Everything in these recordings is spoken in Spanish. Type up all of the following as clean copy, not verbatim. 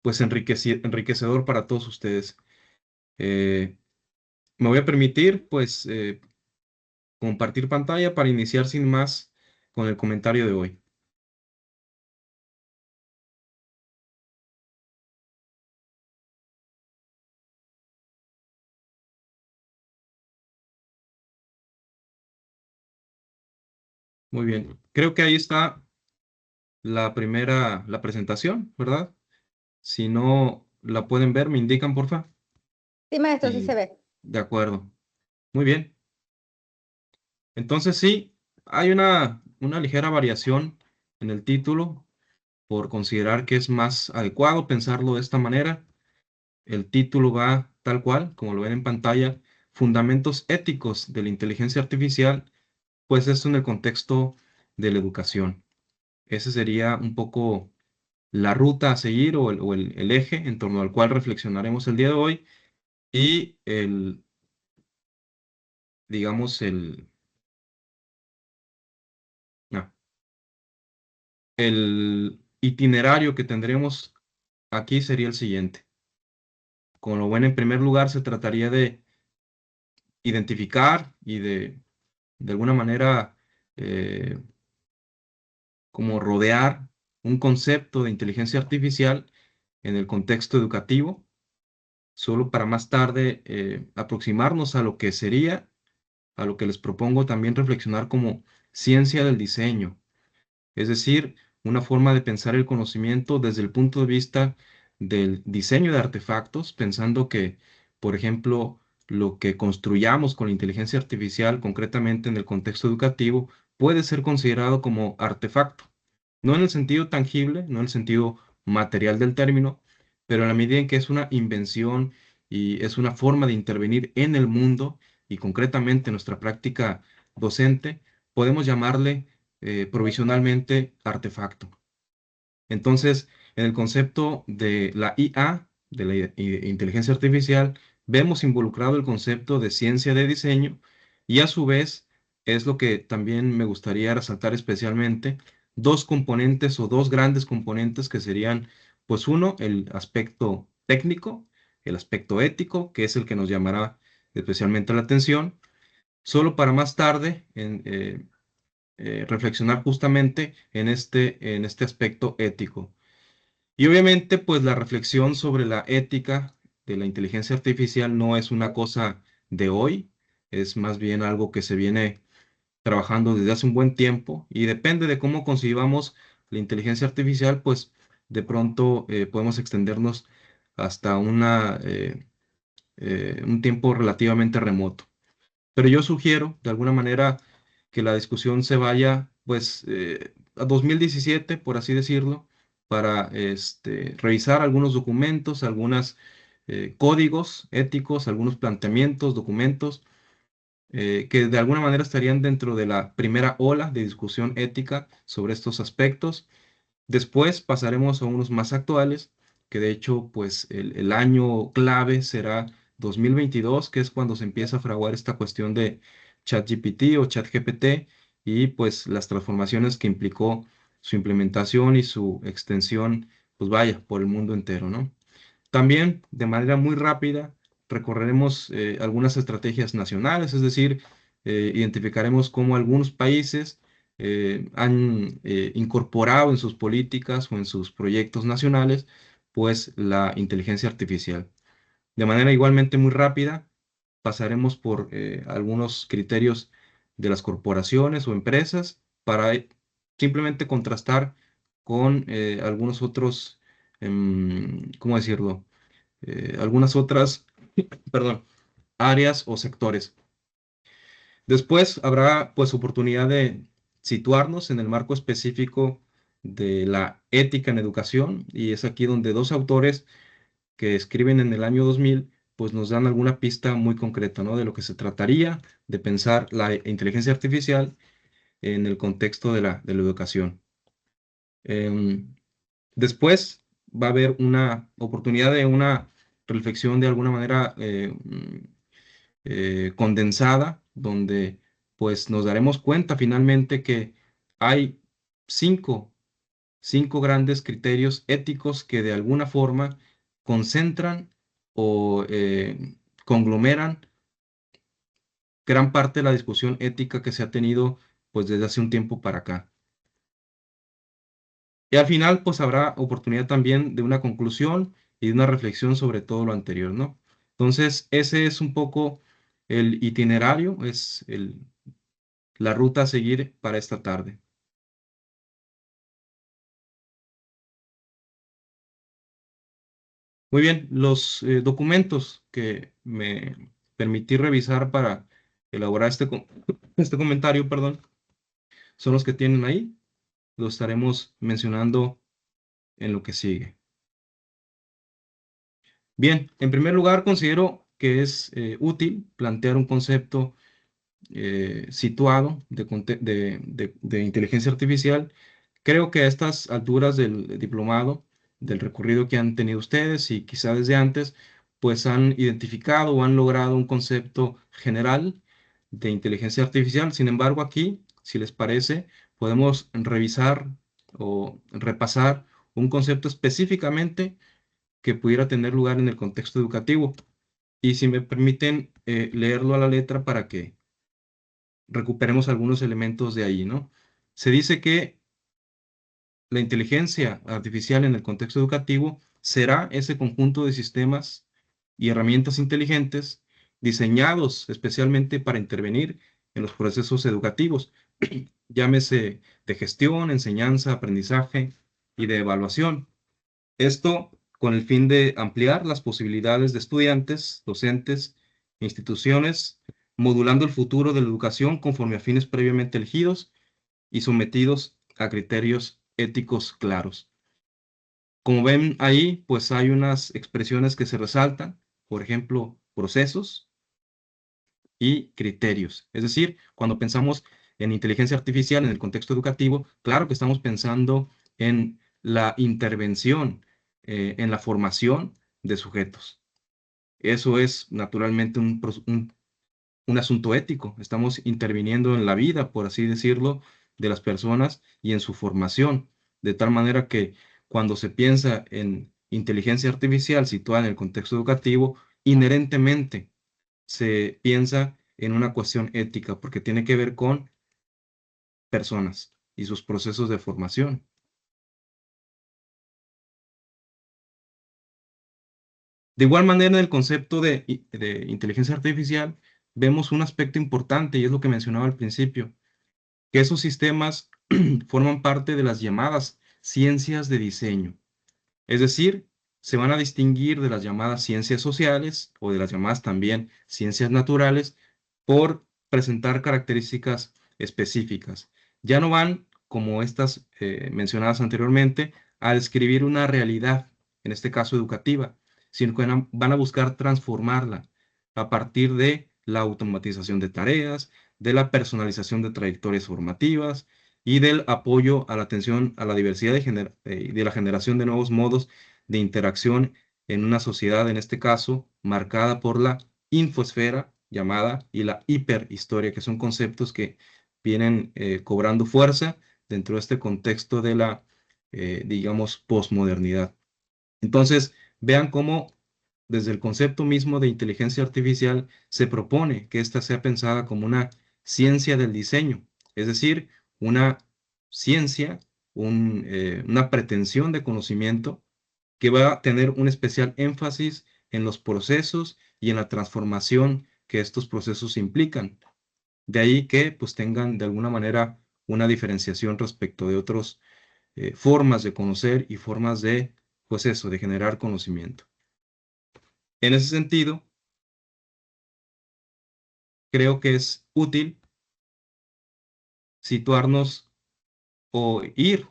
pues enriquecedor para todos ustedes. Eh, Me voy a permitir pues compartir pantalla para iniciar sin más con el comentario de hoy. Muy bien, creo que ahí está la presentación, ¿verdad? Si no la pueden ver, me indican, porfa. Sí, maestro, sí se Y ve. de acuerdo. Muy bien. Entonces sí, hay una ligera variación en el título por considerar que es más adecuado pensarlo de esta manera. El título va tal cual, como lo ven en pantalla, Fundamentos éticos de la inteligencia artificial, pues esto en el contexto de la educación. Ese sería un poco la ruta a seguir o el eje en torno al cual reflexionaremos el día de hoy y digamos, no, el itinerario que tendremos aquí sería el siguiente. Como lo ven, en primer lugar, se trataría de identificar y de alguna manera, eh, como rodear un concepto de inteligencia artificial en el contexto educativo, solo para más tarde aproximarnos a lo que sería, a lo que les propongo también reflexionar como ciencia del diseño, es decir, una forma de pensar el conocimiento desde el punto de vista del diseño de artefactos, pensando que, por ejemplo, lo que construyamos con la inteligencia artificial, concretamente en el contexto educativo, puede ser considerado como artefacto. No en el sentido tangible, no en el sentido material del término, pero en la medida en que es una invención y es una forma de intervenir en el mundo y concretamente en nuestra práctica docente, podemos llamarle provisionalmente artefacto. Entonces, en el concepto de la IA, de la inteligencia artificial, vemos involucrado el concepto de ciencia de diseño y a su vez es lo que también me gustaría resaltar especialmente, dos componentes o dos grandes componentes que serían, pues uno, el aspecto técnico, el aspecto ético, que es el que nos llamará especialmente la atención, solo para más tarde reflexionar justamente en este aspecto ético. Y obviamente, pues la reflexión sobre la ética de la inteligencia artificial no es una cosa de hoy, es más bien algo que se viene trabajando desde hace un buen tiempo y depende de cómo concibamos la inteligencia artificial, pues de pronto podemos extendernos hasta un tiempo relativamente remoto. Pero yo sugiero, de alguna manera, que la discusión se vaya, pues, a 2017, por así decirlo, para revisar algunos documentos, algunos códigos éticos, algunos planteamientos, documentos, que de alguna manera estarían dentro de la primera ola de discusión ética sobre estos aspectos. Después pasaremos a unos más actuales, que de hecho, pues el año clave será 2022, que es cuando se empieza a fraguar esta cuestión de ChatGPT o ChatGPT y pues las transformaciones que implicó su implementación y su extensión, pues vaya, por el mundo entero, ¿no? También, de manera muy rápida, recorreremos algunas estrategias nacionales, es decir, identificaremos cómo algunos países han incorporado en sus políticas o en sus proyectos nacionales, pues la inteligencia artificial. De manera igualmente muy rápida, pasaremos por algunos criterios de las corporaciones o empresas para simplemente contrastar con algunos otros, ¿cómo decirlo? Algunas otras, perdón, áreas o sectores. Después habrá pues oportunidad de situarnos en el marco específico de la ética en educación y es aquí donde dos autores que escriben en el año 2000 pues nos dan alguna pista muy concreta, ¿no? De lo que se trataría de pensar la inteligencia artificial en el contexto de la educación. Em, Después va a haber una oportunidad de una reflexión de alguna manera condensada, donde pues nos daremos cuenta finalmente que hay cinco, 5 grandes criterios éticos que de alguna forma concentran o conglomeran gran parte de la discusión ética que se ha tenido pues desde hace un tiempo para acá. Y al final pues habrá oportunidad también de una conclusión y de una reflexión sobre todo lo anterior, ¿no? Entonces ese es un poco el itinerario, es la ruta a seguir para esta tarde. Muy bien, los documentos que me permití revisar para elaborar este comentario, perdón, son los que tienen ahí. Los estaremos mencionando en lo que sigue. Bien, en primer lugar, considero que es útil plantear un concepto situado de inteligencia artificial. Creo que a estas alturas del diplomado, del recorrido que han tenido ustedes y quizá desde antes, pues han identificado o han logrado un concepto general de inteligencia artificial. Sin embargo, aquí, si les parece, podemos revisar o repasar un concepto específicamente que pudiera tener lugar en el contexto educativo. Y si me permiten leerlo a la letra para que recuperemos algunos elementos de ahí, ¿no? Se dice que la inteligencia artificial en el contexto educativo será ese conjunto de sistemas y herramientas inteligentes diseñados especialmente para intervenir en los procesos educativos, llámese de gestión, enseñanza, aprendizaje y de evaluación. Esto con el fin de ampliar las posibilidades de estudiantes, docentes, instituciones, modulando el futuro de la educación conforme a fines previamente elegidos y sometidos a criterios éticos claros. Como ven ahí, pues hay unas expresiones que se resaltan, por ejemplo, procesos y criterios. Es decir, cuando pensamos en inteligencia artificial en el contexto educativo, claro que estamos pensando en la intervención, en la formación de sujetos. Eso es naturalmente un asunto ético. Estamos interviniendo en la vida, por así decirlo, de las personas y en su formación, de tal manera que cuando se piensa en inteligencia artificial situada en el contexto educativo, inherentemente se piensa en una cuestión ética, porque tiene que ver con personas y sus procesos de formación. De igual manera, en el concepto de inteligencia artificial, vemos un aspecto importante y es lo que mencionaba al principio, que esos sistemas forman parte de las llamadas ciencias de diseño. Es decir, se van a distinguir de las llamadas ciencias sociales o de las llamadas también ciencias naturales por presentar características específicas. Ya no van, como estas mencionadas anteriormente, a describir una realidad, en este caso educativa, sino que van a buscar transformarla a partir de la automatización de tareas, de la personalización de trayectorias formativas y del apoyo a la atención a la diversidad de la generación de nuevos modos de interacción en una sociedad, en este caso, marcada por la infosfera llamada y la hiperhistoria, que son conceptos que vienen cobrando fuerza dentro de este contexto de la, digamos, posmodernidad. Entonces, vean cómo desde el concepto mismo de inteligencia artificial se propone que ésta sea pensada como una ciencia del diseño, es decir, una ciencia, una pretensión de conocimiento que va a tener un especial énfasis en los procesos y en la transformación que estos procesos implican. De ahí que pues tengan de alguna manera una diferenciación respecto de otras formas de conocer y formas de, pues eso, de generar conocimiento. En ese sentido, creo que es útil situarnos o ir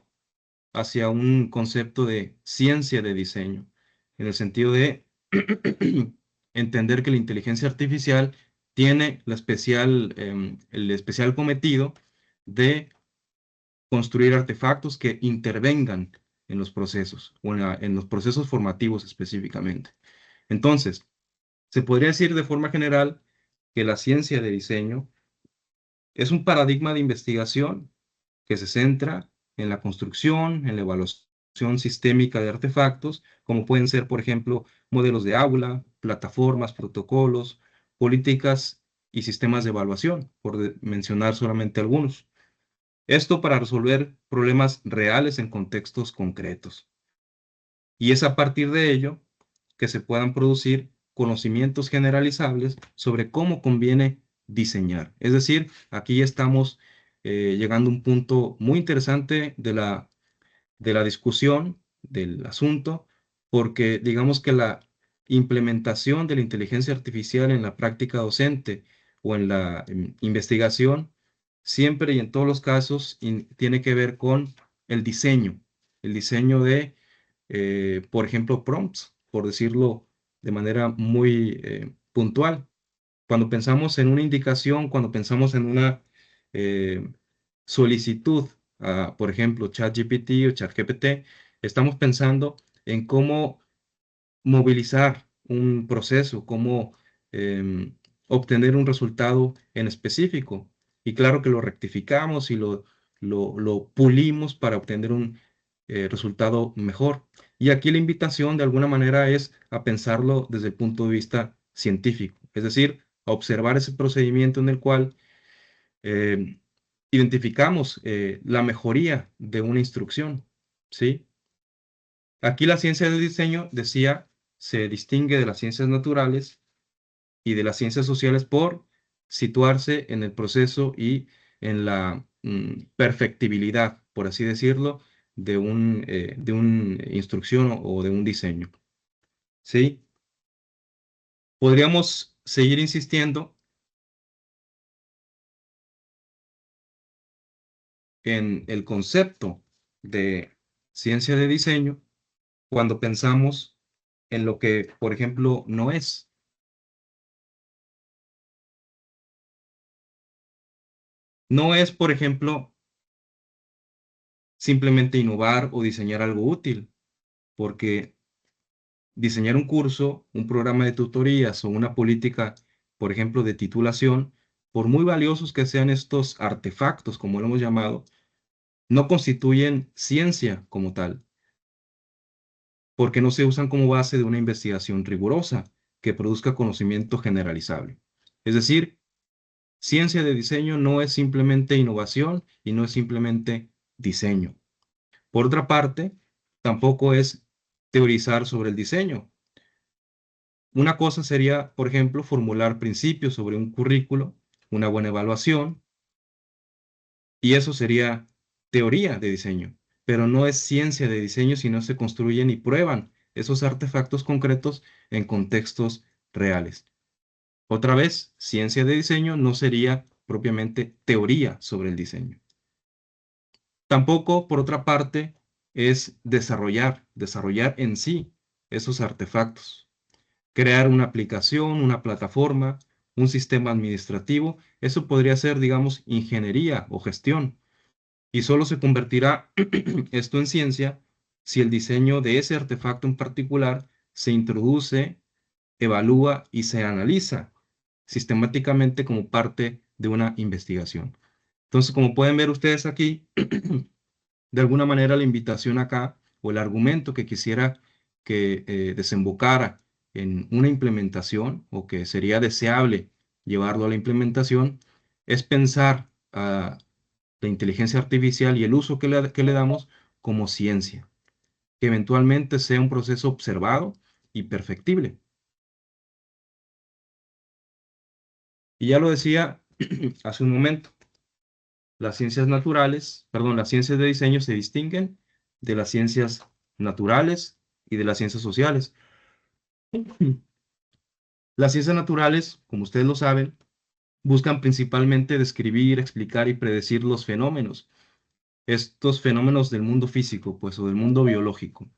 hacia un concepto de ciencia de diseño, en el sentido de entender que la inteligencia artificial tiene el especial cometido de construir artefactos que intervengan en los procesos o en los procesos formativos específicamente. Entonces, se podría decir de forma general que la ciencia de diseño es un paradigma de investigación que se centra en la construcción, en la evaluación sistémica de artefactos, como pueden ser, por ejemplo, modelos de aula, plataformas, protocolos, políticas y sistemas de evaluación, por mencionar solamente algunos. Esto para resolver problemas reales en contextos concretos. Y es a partir de ello que se puedan producir conocimientos generalizables sobre cómo conviene diseñar. Es decir, aquí estamos llegando a un punto muy interesante de la discusión del asunto, porque digamos que la implementación de la inteligencia artificial en la práctica docente o en la investigación, siempre y en todos los casos, tiene que ver con el diseño de, por ejemplo, prompts, por decirlo de manera muy puntual. Cuando pensamos en una indicación, cuando pensamos en una eh, solicitud a, por ejemplo, ChatGPT o ChatGPT, estamos pensando en cómo movilizar un proceso, cómo obtener un resultado en específico. Y claro que lo rectificamos y lo pulimos para obtener un resultado mejor. Y aquí la invitación de alguna manera es a pensarlo desde el punto de vista científico, es decir, a observar ese procedimiento en el cual eh, identificamos la mejoría de una instrucción, ¿sí? Aquí la ciencia del diseño, decía, se distingue de las ciencias naturales y de las ciencias sociales por situarse en el proceso y en la perfectibilidad, por así decirlo, de una instrucción o de un diseño, ¿sí? Podríamos seguir insistiendo en el concepto de ciencia de diseño cuando pensamos en lo que, por ejemplo, no es. No es, por ejemplo, simplemente innovar o diseñar algo útil, porque diseñar un curso, un programa de tutorías o una política, por ejemplo, de titulación, por muy valiosos que sean estos artefactos, como lo hemos llamado, no constituyen ciencia como tal, porque no se usan como base de una investigación rigurosa que produzca conocimiento generalizable. Es decir, ciencia de diseño no es simplemente innovación y no es simplemente diseño. Por otra parte, tampoco es teorizar sobre el diseño. Una cosa sería, por ejemplo, formular principios sobre un currículo, una buena evaluación, y eso sería teoría de diseño, pero no es ciencia de diseño si no se construyen y prueban esos artefactos concretos en contextos reales. Otra vez, ciencia de diseño no sería propiamente teoría sobre el diseño. Tampoco, por otra parte, es desarrollar en sí esos artefactos. Crear una aplicación, una plataforma, un sistema administrativo, eso podría ser, digamos, ingeniería o gestión. Y solo se convertirá esto en ciencia si el diseño de ese artefacto en particular se introduce, evalúa y se analiza sistemáticamente como parte de una investigación. Entonces, como pueden ver ustedes aquí, de alguna manera la invitación acá o el argumento que quisiera que desembocara en una implementación o que sería deseable llevarlo a la implementación es pensar a la inteligencia artificial y el uso que le damos como ciencia, que eventualmente sea un proceso observado y perfectible. Y ya lo decía hace un momento, las ciencias naturales, perdón, las ciencias de diseño se distinguen de las ciencias naturales y de las ciencias sociales. Las ciencias naturales, como ustedes lo saben, buscan principalmente describir, explicar y predecir los fenómenos, estos fenómenos del mundo físico, pues, o del mundo biológico.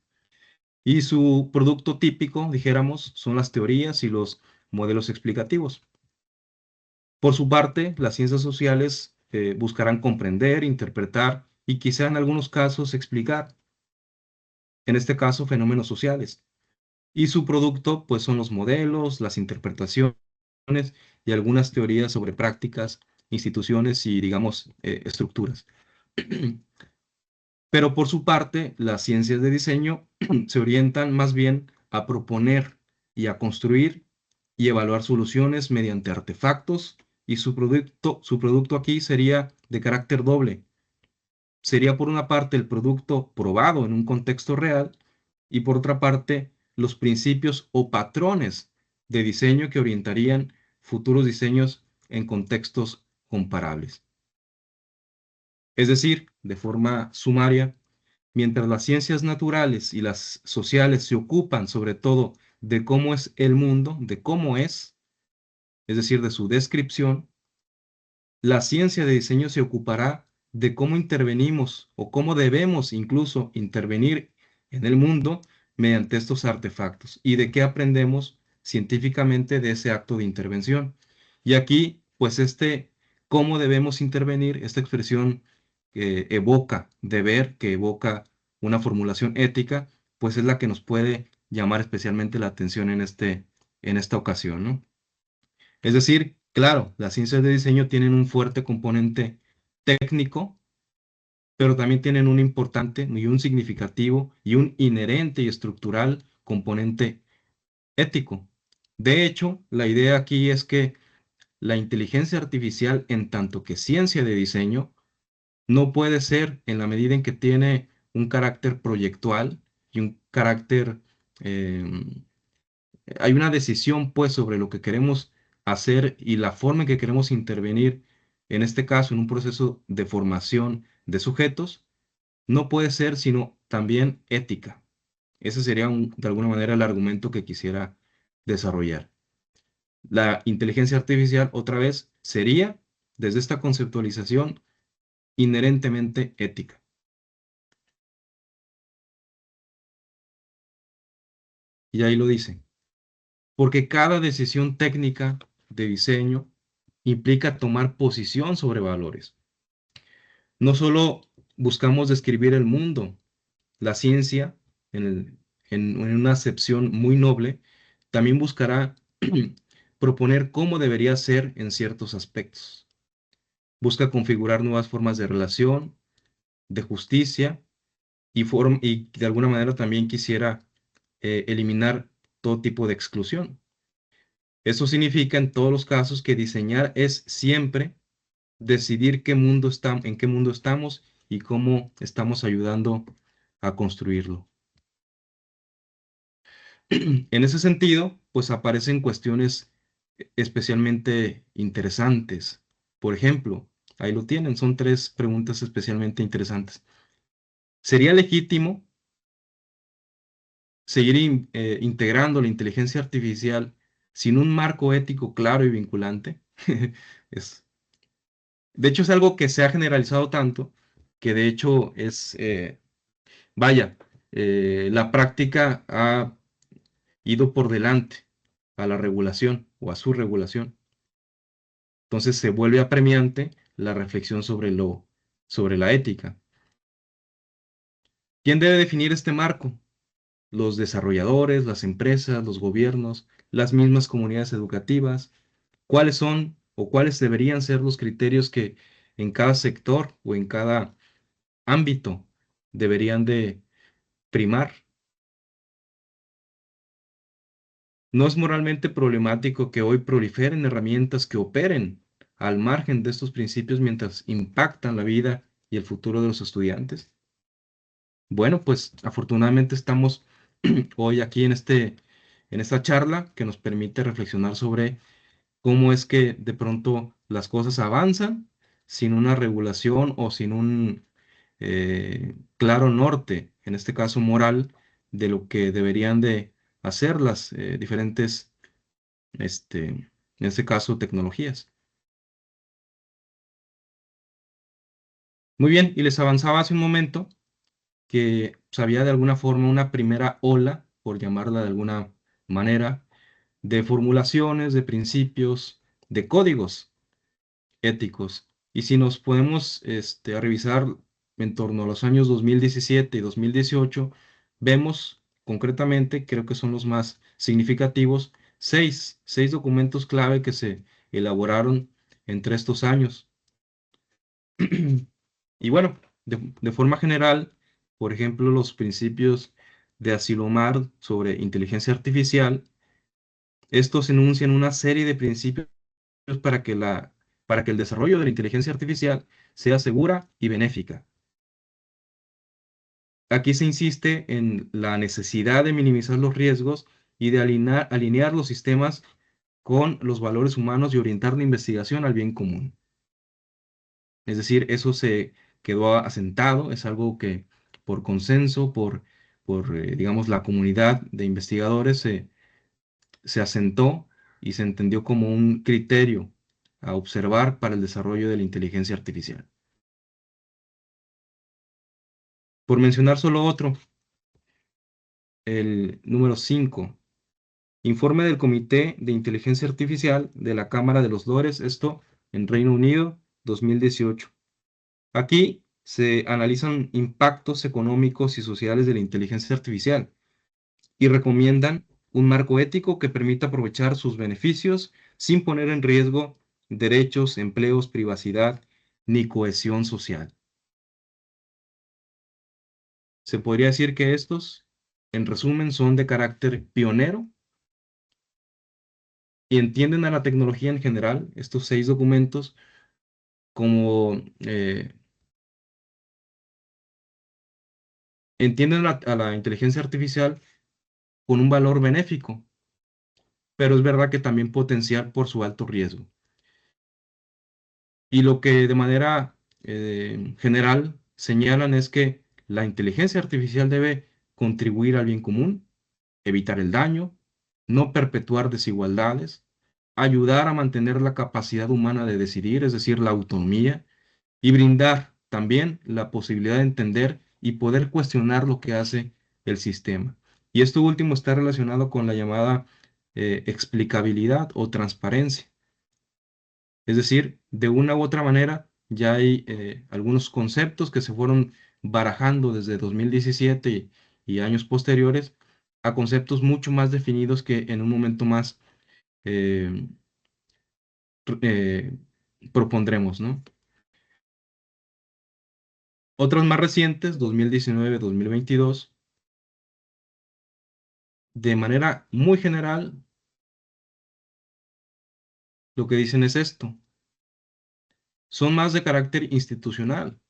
Y su producto típico, dijéramos, son las teorías y los modelos explicativos. Por su parte, las ciencias sociales buscarán comprender, interpretar y quizá en algunos casos explicar, en este caso, fenómenos sociales. Y su producto, pues, son los modelos, las interpretaciones y algunas teorías sobre prácticas, instituciones y, digamos, estructuras. Pero por su parte, las ciencias de diseño se orientan más bien a proponer y a construir y evaluar soluciones mediante artefactos, y su producto aquí sería de carácter doble. Sería por una parte el producto probado en un contexto real y por otra parte los principios o patrones de diseño que orientarían futuros diseños en contextos comparables. Es decir, de forma sumaria, mientras las ciencias naturales y las sociales se ocupan sobre todo de cómo es el mundo, de cómo es decir, de su descripción, la ciencia de diseño se ocupará de cómo intervenimos o cómo debemos incluso intervenir en el mundo mediante estos artefactos y de qué aprendemos científicamente de ese acto de intervención. Y aquí, pues cómo debemos intervenir, esta expresión que evoca deber, que evoca una formulación ética, pues es la que nos puede llamar especialmente la atención en esta ocasión, ¿no? Es decir, claro, las ciencias de diseño tienen un fuerte componente técnico, pero también tienen un importante y un significativo y un inherente y estructural componente ético. De hecho, la idea aquí es que la inteligencia artificial, en tanto que ciencia de diseño, no puede ser en la medida en que tiene un carácter proyectual y un carácter hay una decisión pues sobre lo que queremos hacer y la forma en que queremos intervenir, en este caso en un proceso de formación de sujetos, no puede ser sino también ética. Ese sería de alguna manera el argumento que quisiera desarrollar. La inteligencia artificial, otra vez, sería, desde esta conceptualización, inherentemente ética. Y ahí lo dice, porque cada decisión técnica de diseño implica tomar posición sobre valores. No solo buscamos describir el mundo, la ciencia, en una acepción muy noble, también buscará proponer cómo debería ser en ciertos aspectos. Busca configurar nuevas formas de relación, de justicia y de alguna manera también quisiera eliminar todo tipo de exclusión. Eso significa en todos los casos que diseñar es siempre decidir en qué mundo estamos y cómo estamos ayudando a construirlo. En ese sentido, pues aparecen cuestiones especialmente interesantes. Por ejemplo, ahí lo tienen, son tres preguntas especialmente interesantes. ¿Sería legítimo seguir integrando la inteligencia artificial sin un marco ético claro y vinculante? Es, de hecho, es algo que se ha generalizado tanto que de hecho vaya, la práctica ha ido por delante a la regulación o a su regulación. Entonces se vuelve apremiante la reflexión sobre la ética. ¿Quién debe definir este marco? Los desarrolladores, las empresas, los gobiernos, las mismas comunidades educativas. ¿Cuáles son o cuáles deberían ser los criterios que en cada sector o en cada ámbito deberían de primar? No es moralmente problemático que hoy proliferen herramientas que operen al margen de estos principios mientras impactan la vida y el futuro de los estudiantes. Bueno, pues afortunadamente estamos hoy aquí en esta charla que nos permite reflexionar sobre cómo es que de pronto las cosas avanzan sin una regulación o sin un claro norte, en este caso moral, de lo que deberían de hacer las diferentes, en este caso, tecnologías. Muy bien, y les avanzaba hace un momento que pues, había de alguna forma una primera ola, por llamarla de alguna manera, de formulaciones, de principios, de códigos éticos. Y si nos podemos revisar en torno a los años 2017 y 2018, vemos concretamente, creo que son los más significativos, seis documentos clave que se elaboraron entre estos años. Y bueno, de forma general, por ejemplo, los principios de Asilomar sobre inteligencia artificial. Estos enuncian una serie de principios para para que el desarrollo de la inteligencia artificial sea segura y benéfica. Aquí se insiste en la necesidad de minimizar los riesgos y de alinear los sistemas con los valores humanos y orientar la investigación al bien común. Es decir, eso se quedó asentado, es algo que por consenso, digamos, la comunidad de investigadores se asentó y se entendió como un criterio a observar para el desarrollo de la inteligencia artificial. Por mencionar solo otro, el número 5, informe del Comité de Inteligencia Artificial de la Cámara de los Lores, esto en Reino Unido, 2018. Aquí se analizan impactos económicos y sociales de la inteligencia artificial y recomiendan un marco ético que permita aprovechar sus beneficios sin poner en riesgo derechos, empleos, privacidad ni cohesión social. Se podría decir que estos, en resumen, son de carácter pionero y entienden a la tecnología en general, estos 6 documentos, como entienden a la inteligencia artificial con un valor benéfico, pero es verdad que también potencial por su alto riesgo. Y lo que de manera general señalan es que la inteligencia artificial debe contribuir al bien común, evitar el daño, no perpetuar desigualdades, ayudar a mantener la capacidad humana de decidir, es decir, la autonomía, y brindar también la posibilidad de entender y poder cuestionar lo que hace el sistema. Y esto último está relacionado con la llamada explicabilidad o transparencia. Es decir, de una u otra manera, ya hay algunos conceptos que se fueron barajando desde 2017 y años posteriores a conceptos mucho más definidos que en un momento más eh, eh, propondremos, ¿no? Otros más recientes, 2019-2022, de manera muy general, lo que dicen es esto. Son más de carácter institucional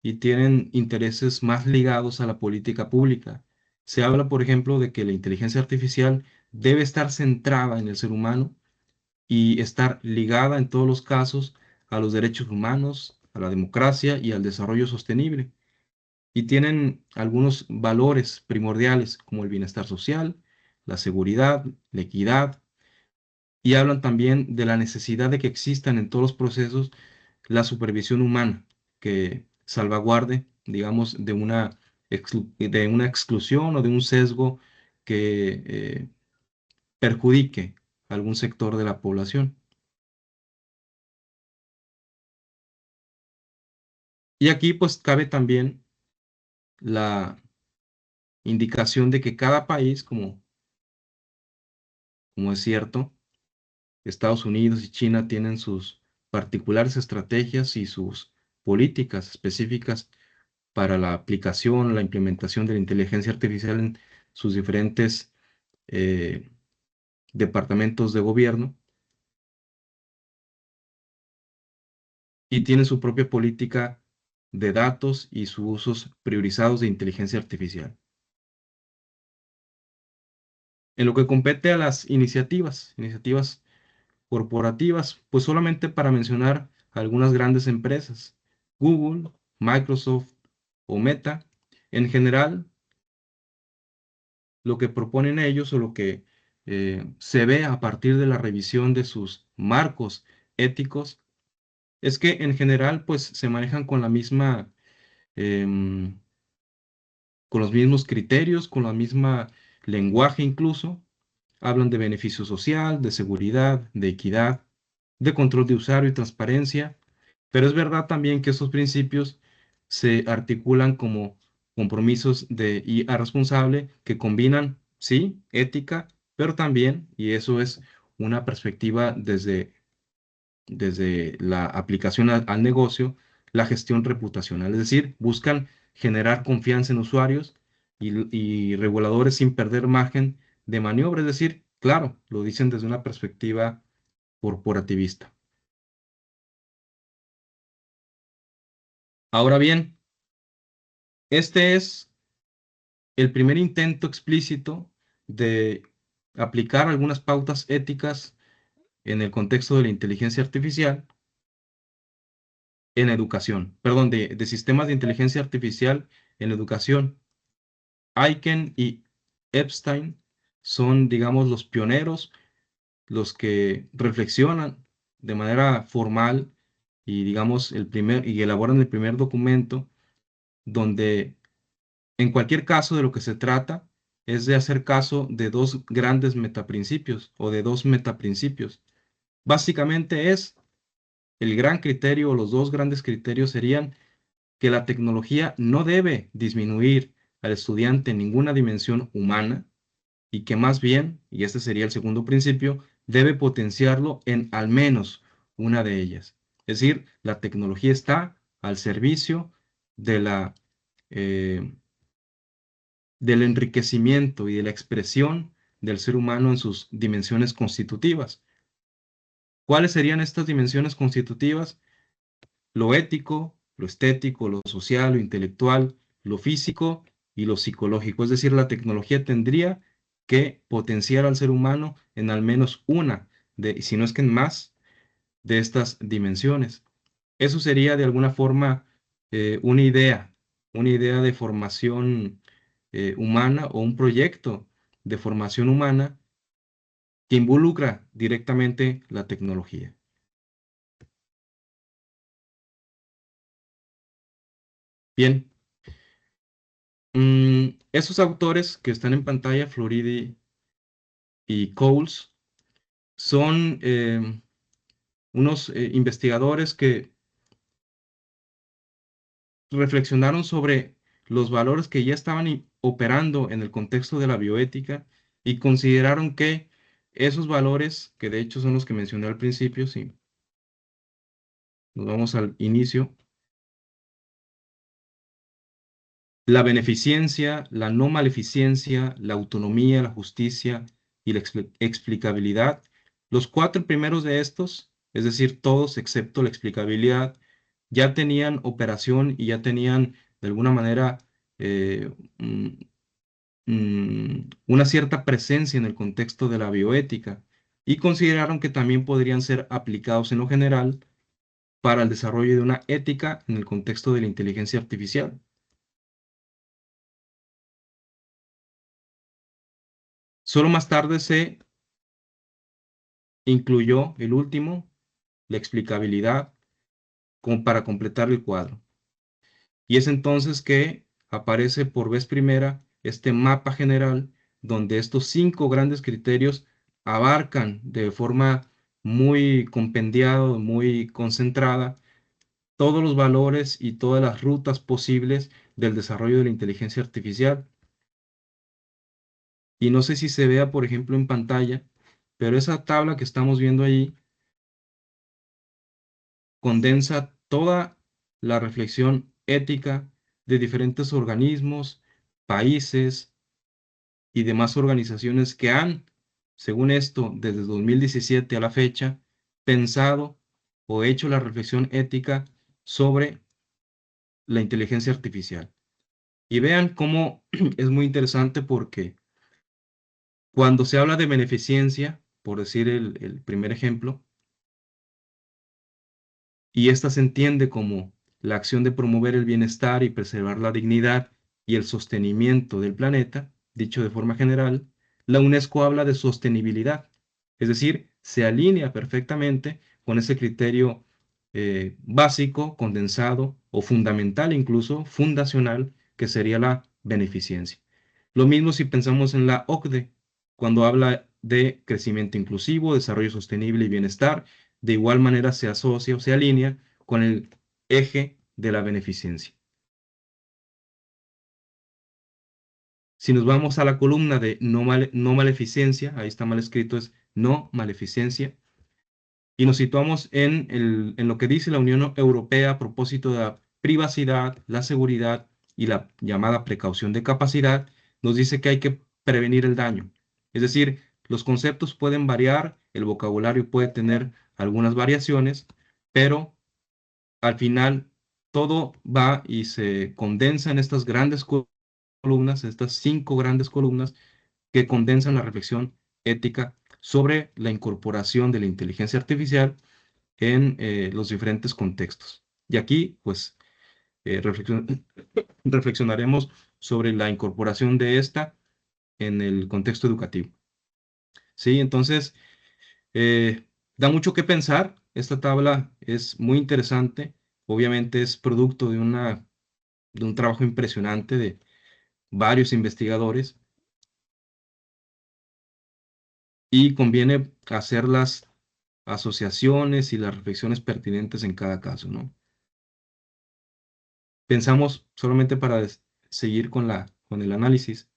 y tienen intereses más ligados a la política pública. Se habla, por ejemplo, de que la inteligencia artificial debe estar centrada en el ser humano y estar ligada en todos los casos a los derechos humanos, a la democracia y al desarrollo sostenible. Y tienen algunos valores primordiales como el bienestar social, la seguridad, la equidad, y hablan también de la necesidad de que existan en todos los procesos la supervisión humana que salvaguarde, digamos, de una exclusión o de un sesgo que perjudique a algún sector de la población. Y aquí pues cabe también la indicación de que cada país, como es cierto, Estados Unidos y China tienen sus particulares estrategias y sus políticas específicas para la aplicación, la implementación de la inteligencia artificial en sus diferentes eh, departamentos de gobierno y tienen su propia política de datos y sus usos priorizados de inteligencia artificial. En lo que compete a las iniciativas corporativas, pues solamente para mencionar algunas grandes empresas, Google, Microsoft o Meta, en general, lo que proponen ellos o lo que se ve a partir de la revisión de sus marcos éticos es que en general pues se manejan con la misma, em, con los mismos criterios, con la misma lenguaje incluso. Hablan de beneficio social, de seguridad, de equidad, de control de usuario y transparencia, pero es verdad también que estos principios se articulan como compromisos de IA responsable que combinan, sí, ética, pero también, y eso es una perspectiva desde la aplicación al negocio, la gestión reputacional, es decir, buscan generar confianza en usuarios y reguladores sin perder margen de maniobra. Es decir, claro, lo dicen desde una perspectiva corporativista. Ahora bien, este es el primer intento explícito de aplicar algunas pautas éticas en el contexto de la inteligencia artificial en educación, perdón, de sistemas de inteligencia artificial en educación. Aiken y Epstein son, digamos, los pioneros, los que reflexionan de manera formal y, digamos, y elaboran el primer documento donde en cualquier caso de lo que se trata es de hacer caso de dos grandes metaprincipios o de dos metaprincipios. Básicamente es el gran criterio o los dos grandes criterios serían que la tecnología no debe disminuir al estudiante en ninguna dimensión humana y que más bien, y este sería el segundo principio, debe potenciarlo en al menos una de ellas. Es decir, la tecnología está al servicio de eh, del enriquecimiento y de la expresión del ser humano en sus dimensiones constitutivas. ¿Cuáles serían estas dimensiones constitutivas? Lo ético, lo estético, lo social, lo intelectual, lo físico y lo psicológico. Es decir, la tecnología tendría que potenciar al ser humano en al menos una de, si no es que en más, de estas dimensiones. Eso sería de alguna forma una idea de formación humana o un proyecto de formación humana que involucra directamente la tecnología. Bien, esos autores que están en pantalla, Floridi y Coles, son unos investigadores que reflexionaron sobre los valores que ya estaban operando en el contexto de la bioética y consideraron que esos valores, que de hecho son los que mencioné al principio, si nos vamos al inicio, la beneficencia, la no maleficencia, la autonomía, la justicia y la explicabilidad. Los cuatro primeros de estos, es decir, todos excepto la explicabilidad, ya tenían operación y ya tenían de alguna manera eh, mm, una cierta presencia en el contexto de la bioética y consideraron que también podrían ser aplicados en lo general para el desarrollo de una ética en el contexto de la inteligencia artificial. Solo más tarde se incluyó el último, la explicabilidad, como para completar el cuadro. Y es entonces que aparece por vez primera este mapa general donde estos 5 grandes criterios abarcan de forma muy compendiada, muy concentrada, todos los valores y todas las rutas posibles del desarrollo de la inteligencia artificial. Y no sé si se vea, por ejemplo, en pantalla, pero esa tabla que estamos viendo ahí condensa toda la reflexión ética de diferentes organismos, países y demás organizaciones que han, según esto, desde 2017 a la fecha, pensado o hecho la reflexión ética sobre la inteligencia artificial. Y vean cómo es muy interesante porque cuando se habla de beneficencia, por decir el primer ejemplo, y esta se entiende como la acción de promover el bienestar y preservar la dignidad y el sostenimiento del planeta, dicho de forma general, la UNESCO habla de sostenibilidad, es decir, se alinea perfectamente con ese criterio básico, condensado o fundamental, incluso fundacional, que sería la beneficencia. Lo mismo si pensamos en la OCDE, cuando habla de crecimiento inclusivo, desarrollo sostenible y bienestar, de igual manera se asocia o se alinea con el eje de la beneficencia. Si nos vamos a la columna de no maleficencia, ahí está mal escrito, es no maleficencia, y nos situamos en lo que dice la Unión Europea a propósito de la privacidad, la seguridad y la llamada precaución de capacidad, nos dice que hay que prevenir el daño. Es decir, los conceptos pueden variar, el vocabulario puede tener algunas variaciones, pero al final todo va y se condensa en estas grandes columnas, estas 5 grandes columnas que condensan la reflexión ética sobre la incorporación de la inteligencia artificial en los diferentes contextos. Y aquí, pues, reflexionaremos sobre la incorporación de esta en el contexto educativo. Sí, entonces, da mucho que pensar. Esta tabla es muy interesante. Obviamente es producto de un trabajo impresionante de varios investigadores y conviene hacer las asociaciones y las reflexiones pertinentes en cada caso, ¿no? Pensamos, solamente para seguir con el análisis,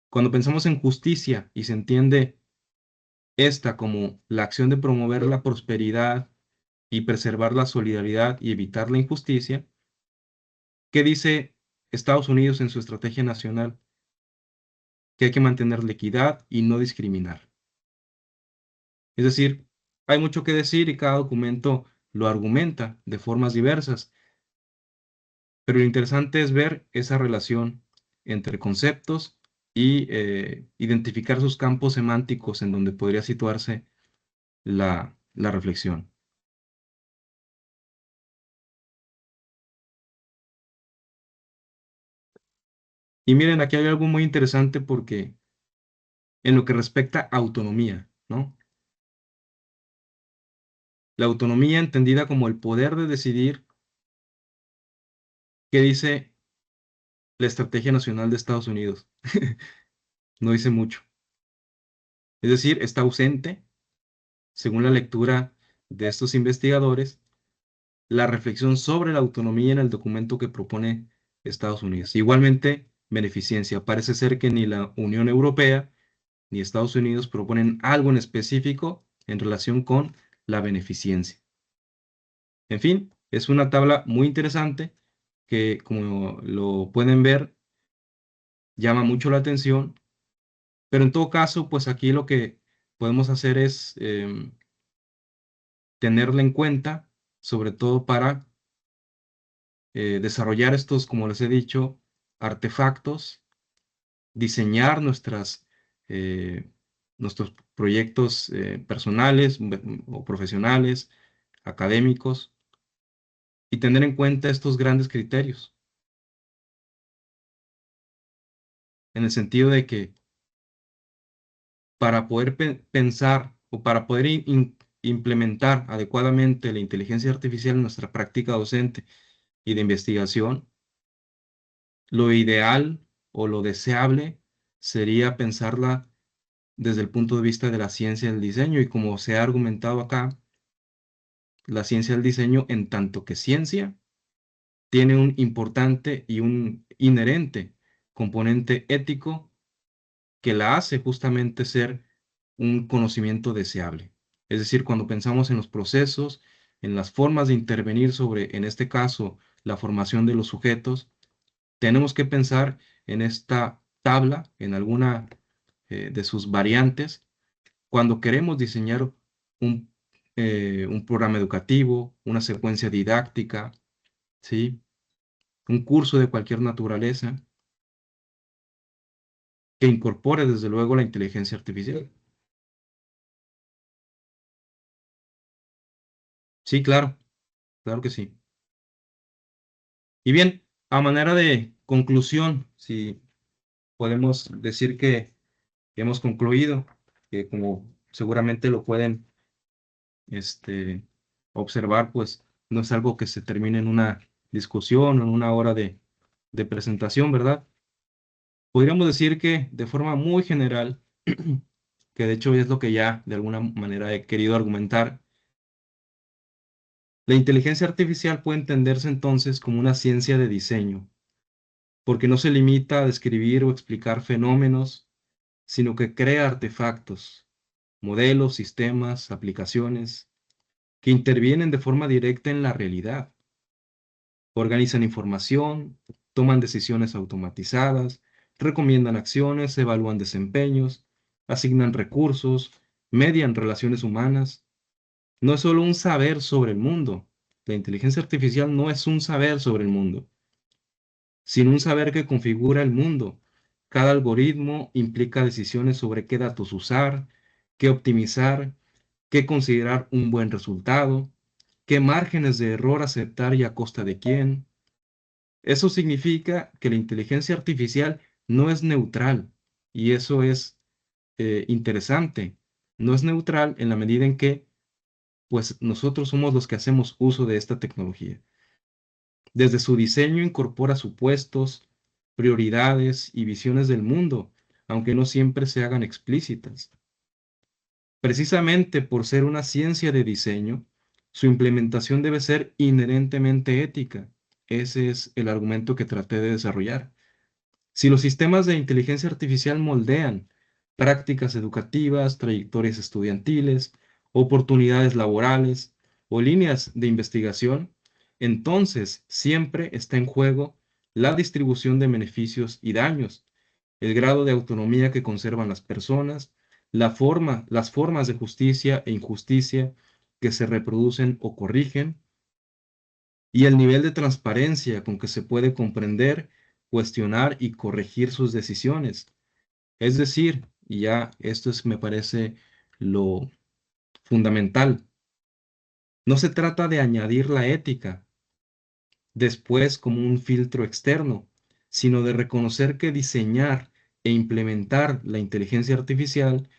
cuando pensamos en justicia y se entiende esta como la acción de promover la prosperidad y preservar la solidaridad y evitar la injusticia, ¿qué dice Estados Unidos en su estrategia nacional? Que hay que mantener la equidad y no discriminar. Es decir, hay mucho que decir y cada documento lo argumenta de formas diversas, pero lo interesante es ver esa relación entre conceptos y identificar sus campos semánticos en donde podría situarse la reflexión. Y miren, aquí hay algo muy interesante porque en lo que respecta a autonomía, ¿no? La autonomía entendida como el poder de decidir, ¿qué dice la Estrategia Nacional de Estados Unidos? No dice mucho. Es decir, está ausente, según la lectura de estos investigadores, la reflexión sobre la autonomía en el documento que propone Estados Unidos. Igualmente, beneficencia. Parece ser que ni la Unión Europea ni Estados Unidos proponen algo en específico en relación con la beneficencia. En fin, es una tabla muy interesante que, como lo pueden ver, llama mucho la atención, pero en todo caso, pues aquí lo que podemos hacer es tenerla en cuenta, sobre todo para desarrollar estos, como les he dicho, artefactos, diseñar eh, nuestros proyectos personales o profesionales, académicos, y tener en cuenta estos grandes criterios, en el sentido de que para poder pensar o para poder implementar adecuadamente la inteligencia artificial en nuestra práctica docente y de investigación, lo ideal o lo deseable sería pensarla desde el punto de vista de la ciencia del diseño y como se ha argumentado acá, la ciencia del diseño en tanto que ciencia tiene un importante y un inherente componente ético que la hace justamente ser un conocimiento deseable. Es decir, cuando pensamos en los procesos, en las formas de intervenir sobre, en este caso, la formación de los sujetos, tenemos que pensar en esta tabla, en alguna de sus variantes, cuando queremos diseñar un, un programa educativo, una secuencia didáctica, ¿sí? Un curso de cualquier naturaleza que incorpore desde luego la inteligencia artificial. Sí, claro, claro que sí. Y bien, a manera de conclusión, si podemos decir que hemos concluido, que como seguramente lo pueden este, observar, pues no es algo que se termine en una discusión o en una hora de presentación, ¿verdad? Podríamos decir que de forma muy general, que de hecho es lo que ya de alguna manera he querido argumentar, la inteligencia artificial puede entenderse entonces como una ciencia de diseño, porque no se limita a describir o explicar fenómenos, sino que crea artefactos, modelos, sistemas, aplicaciones que intervienen de forma directa en la realidad, organizan información, toman decisiones automatizadas, recomiendan acciones, evalúan desempeños, asignan recursos, median relaciones humanas. No es solo un saber sobre el mundo. La inteligencia artificial no es un saber sobre el mundo, sino un saber que configura el mundo. Cada algoritmo implica decisiones sobre qué datos usar, qué optimizar, qué considerar un buen resultado, qué márgenes de error aceptar y a costa de quién. Eso significa que la inteligencia artificial no es neutral y eso es interesante. No es neutral en la medida en que pues nosotros somos los que hacemos uso de esta tecnología. Desde su diseño incorpora supuestos, prioridades y visiones del mundo, aunque no siempre se hagan explícitas. Precisamente por ser una ciencia de diseño, su implementación debe ser inherentemente ética. Ese es el argumento que traté de desarrollar. Si los sistemas de inteligencia artificial moldean prácticas educativas, trayectorias estudiantiles, oportunidades laborales o líneas de investigación, entonces siempre está en juego la distribución de beneficios y daños, el grado de autonomía que conservan las personas, las formas de justicia e injusticia que se reproducen o corrigen, y el nivel de transparencia con que se puede comprender, cuestionar y corregir sus decisiones. Es decir, y ya esto es, me parece lo fundamental, no se trata de añadir la ética después como un filtro externo, sino de reconocer que diseñar e implementar la inteligencia artificial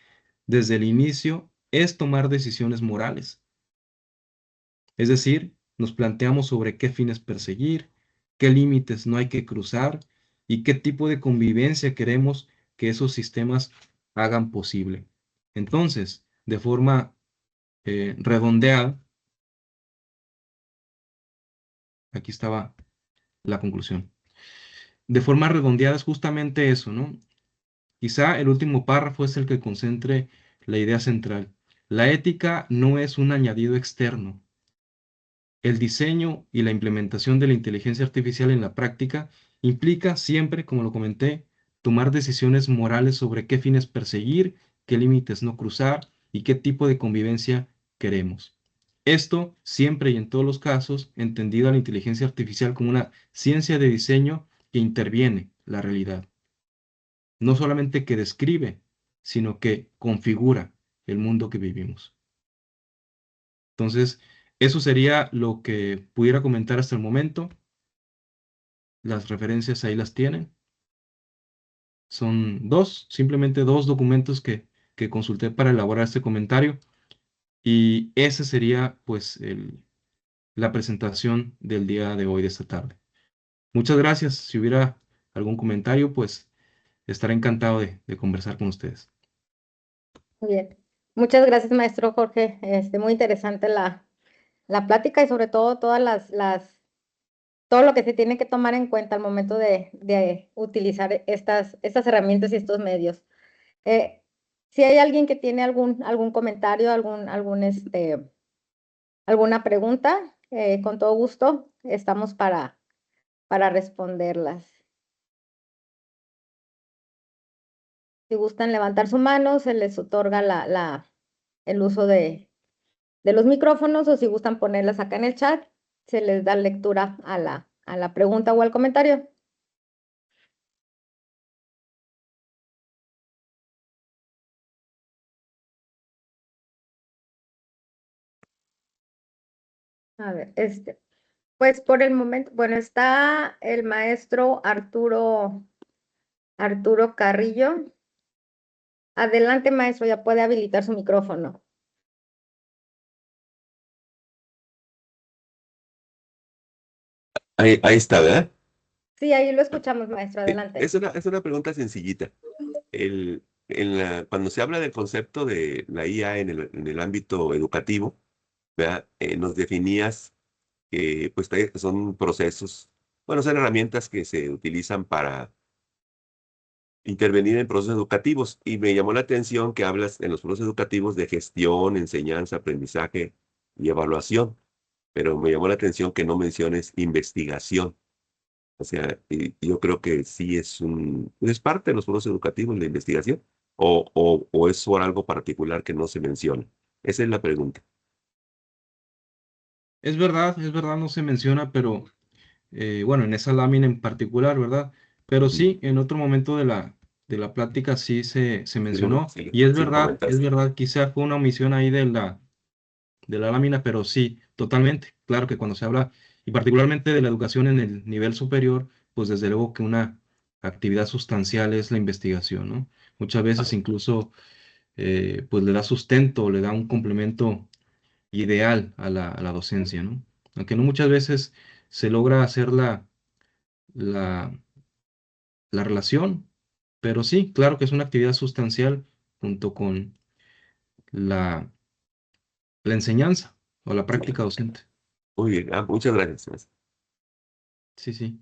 desde el inicio es tomar decisiones morales. Es decir, nos planteamos sobre qué fines perseguir, qué límites no hay que cruzar y qué tipo de convivencia queremos que esos sistemas hagan posible. Entonces, de forma redondeada, aquí estaba la conclusión. De forma redondeada es justamente eso, ¿no? Quizá el último párrafo es el que concentre la idea central. La ética no es un añadido externo. El diseño y la implementación de la inteligencia artificial en la práctica implica siempre, como lo comenté, tomar decisiones morales sobre qué fines perseguir, qué límites no cruzar y qué tipo de convivencia queremos. Esto siempre y en todos los casos, entendido a la inteligencia artificial como una ciencia de diseño que interviene la realidad. No solamente que describe, sino que configura el mundo que vivimos. Entonces, eso sería lo que pudiera comentar hasta el momento. Las referencias ahí las tienen. Son dos, simplemente dos documentos que consulté para elaborar este comentario. Y ese sería, pues, la presentación del día de hoy, de esta tarde. Muchas gracias. Si hubiera algún comentario, pues, estaré encantado de conversar con ustedes. Muy bien. Muchas gracias, maestro Jorge. Muy interesante la plática y sobre todo todo lo que se tiene que tomar en cuenta al momento de utilizar estas herramientas y estos medios. Eh, si hay alguien que tiene algún comentario, alguna pregunta, con todo gusto estamos para responderlas. Si gustan levantar su mano, se les otorga el uso de los micrófonos, o si gustan ponerlas acá en el chat, se les da lectura a la pregunta o al comentario. A ver, pues por el momento, bueno, está el maestro Arturo Carrillo. Adelante, maestro, ya puede habilitar su micrófono. Ahí está, ¿verdad? Sí, ahí lo escuchamos, maestro, adelante. Es una pregunta sencillita. Cuando se habla del concepto de la IA en el ámbito educativo, ¿verdad? Nos definías que pues, son procesos, bueno, son herramientas que se utilizan para intervenir en procesos educativos. Y me llamó la atención que hablas en los procesos educativos de gestión, enseñanza, aprendizaje y evaluación. Pero me llamó la atención que no menciones investigación. O sea, y yo creo que sí es parte de los foros educativos, la investigación, o es por algo particular que no se menciona. Esa es la pregunta. es verdad, no se menciona, pero bueno, en esa lámina en particular, ¿verdad? Pero Mm. sí, en otro momento de la plática sí se mencionó, Sí, y sí lo es comentaste. verdad, quizá fue una omisión ahí de la lámina, pero sí, totalmente. Claro que cuando se habla, y particularmente de la educación en el nivel superior, pues desde luego que una actividad sustancial es la investigación, ¿no? Muchas Ah, veces incluso pues le da sustento, le da un complemento ideal a la docencia, ¿no? Aunque no muchas veces se logra hacer la, la relación, pero sí, claro que es una actividad sustancial junto con la, la enseñanza o la sí. práctica docente. Muy bien. Muchas gracias, maestro. Sí, sí.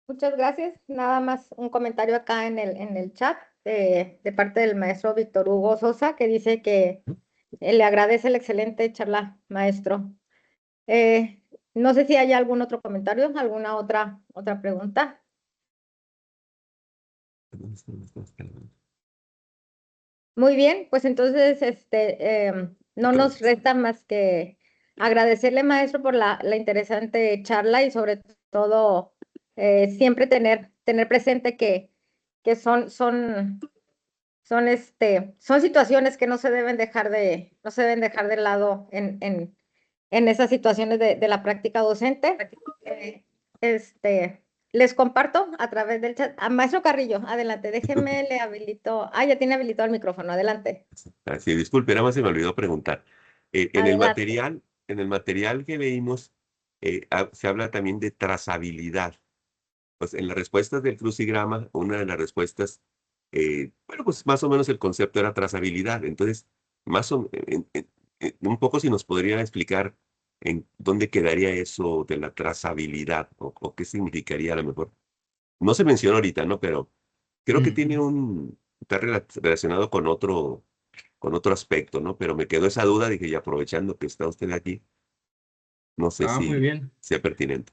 Muchas gracias. Nada más un comentario acá en el chat de parte del maestro Víctor Hugo Sosa, que dice que le agradece la excelente charla, maestro. Eh, no sé si hay algún otro comentario, alguna otra pregunta. Muy bien, pues entonces no nos resta más que agradecerle, maestro, por la interesante charla y sobre todo siempre tener presente que son situaciones que no se deben dejar de lado en esas situaciones de la práctica docente. Eh, este, les comparto a través del chat. Maestro Carrillo, adelante, déjeme, le habilito. Ya tiene habilitado el micrófono, adelante. Sí, disculpe, nada más se me olvidó preguntar. Adelante. En el material que leímos, se habla también de trazabilidad. Pues en las respuestas del crucigrama, una de las respuestas, bueno, pues más o menos el concepto era trazabilidad. Entonces, un poco si nos podría explicar en dónde quedaría eso de la trazabilidad o qué significaría a lo mejor. No se menciona ahorita, ¿no? Pero creo que Ujú. está relacionado con otro aspecto, ¿no? Pero me quedó esa duda, dije, y aprovechando que está usted aquí, no sé Muy si bien. sea pertinente.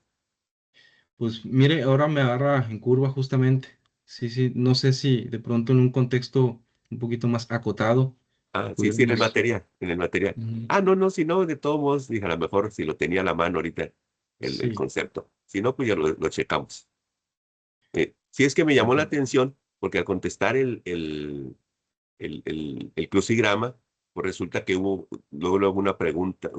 Pues mire, ahora me agarra en curva justamente. Sí, sí, no sé si de pronto en un contexto un poquito más acotado Sí, sí, pudiéramos. en el material. Ujú. No, si no, de todos modos, dije, a lo mejor si lo tenía a la mano ahorita el Sí. concepto. Si no, pues ya lo checamos. Sí es que me llamó la Perfecto. atención, porque al contestar el crucigrama, pues resulta que luego una pregunta,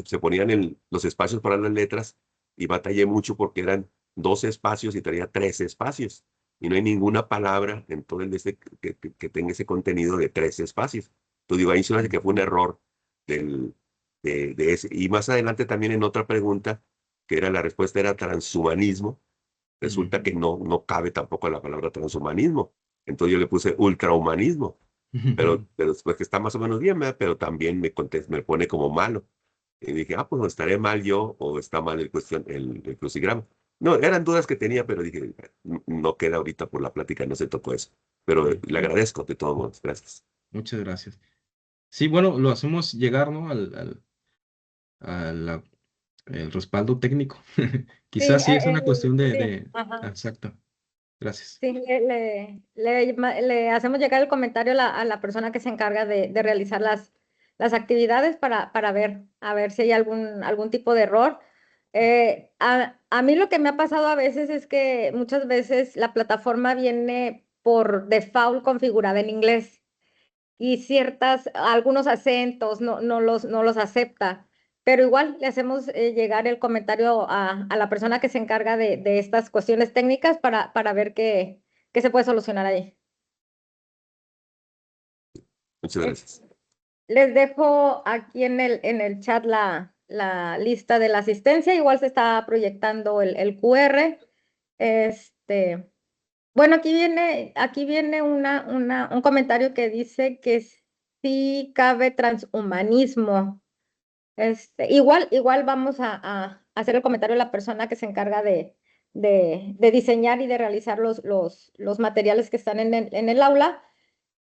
se ponían los espacios para las letras y batallé mucho porque eran 12 espacios y traía 13 espacios. Y no hay ninguna palabra en todo que tenga ese contenido de 13 espacios. Entonces digo, ahí se me hace que fue un error del, de ese. Y más adelante también en otra pregunta, que era la respuesta era transhumanismo, resulta Ujú. que no cabe tampoco la palabra transhumanismo. Entonces yo le puse ultrahumanismo, pero después que está más o menos bien, ¿verdad? Pero también me pone como malo. Y dije, pues estaré mal yo o está mal el crucigrama. No, eran dudas que tenía, pero dije, no queda ahorita por la plática, no se tocó eso. Pero le Ujú. agradezco de todos modos, gracias. Muchas gracias. Sí, bueno, lo hacemos llegar, ¿no? El respaldo técnico. Sí, Quizás sí es una cuestión sí, ajá. Exacto. Gracias. Sí, le hacemos llegar el comentario a la persona que se encarga de realizar las actividades para ver, a ver si hay algún tipo de error. A mí lo que me ha pasado a veces es que muchas veces la plataforma viene por default configurada en inglés y algunos acentos no los acepta. Pero igual le hacemos llegar el comentario a la persona que se encarga de estas cuestiones técnicas para ver qué se puede solucionar ahí. Muchas Eh, gracias. Les dejo aquí en el chat la lista de la asistencia. Igual se está proyectando el QR. Este, bueno, aquí viene un comentario que dice que sí cabe transhumanismo. Igual vamos a hacer el comentario a la persona que se encarga de diseñar y de realizar los materiales que están en el aula.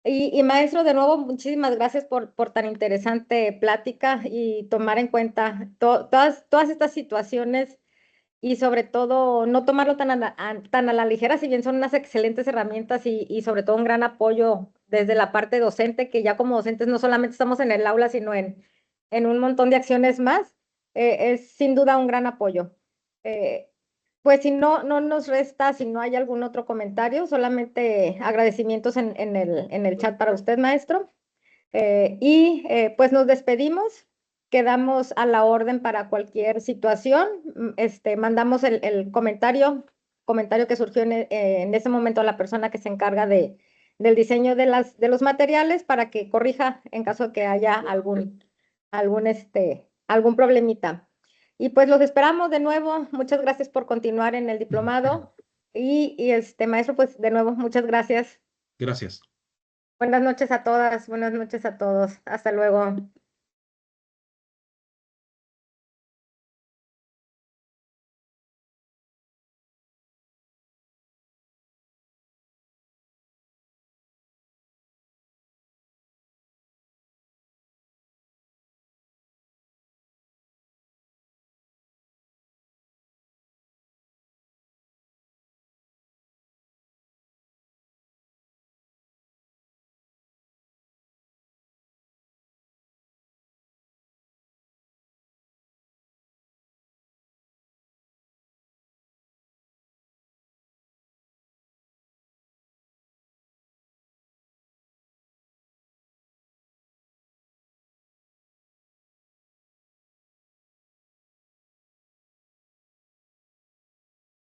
Y maestro, de nuevo, muchísimas gracias por tan interesante plática y tomar en cuenta todas estas situaciones y sobre todo no tomarlo tan a la ligera, si bien son unas excelentes herramientas y sobre todo un gran apoyo desde la parte docente, que ya como docentes no solamente estamos en el aula, sino en un montón de acciones más, es sin duda un gran apoyo. Eh, pues si no nos resta, si no hay algún otro comentario, solamente agradecimientos en el chat para usted, maestro. Pues nos despedimos, quedamos a la orden para cualquier situación. Mandamos el comentario que surgió en ese momento a la persona que se encarga del diseño de los materiales para que corrija en caso de que haya algún problemita. Y pues los esperamos de nuevo. Muchas gracias por continuar en el diplomado. Maestro, pues de nuevo, muchas gracias. Gracias. Buenas noches a todas, buenas noches a todos. Hasta luego.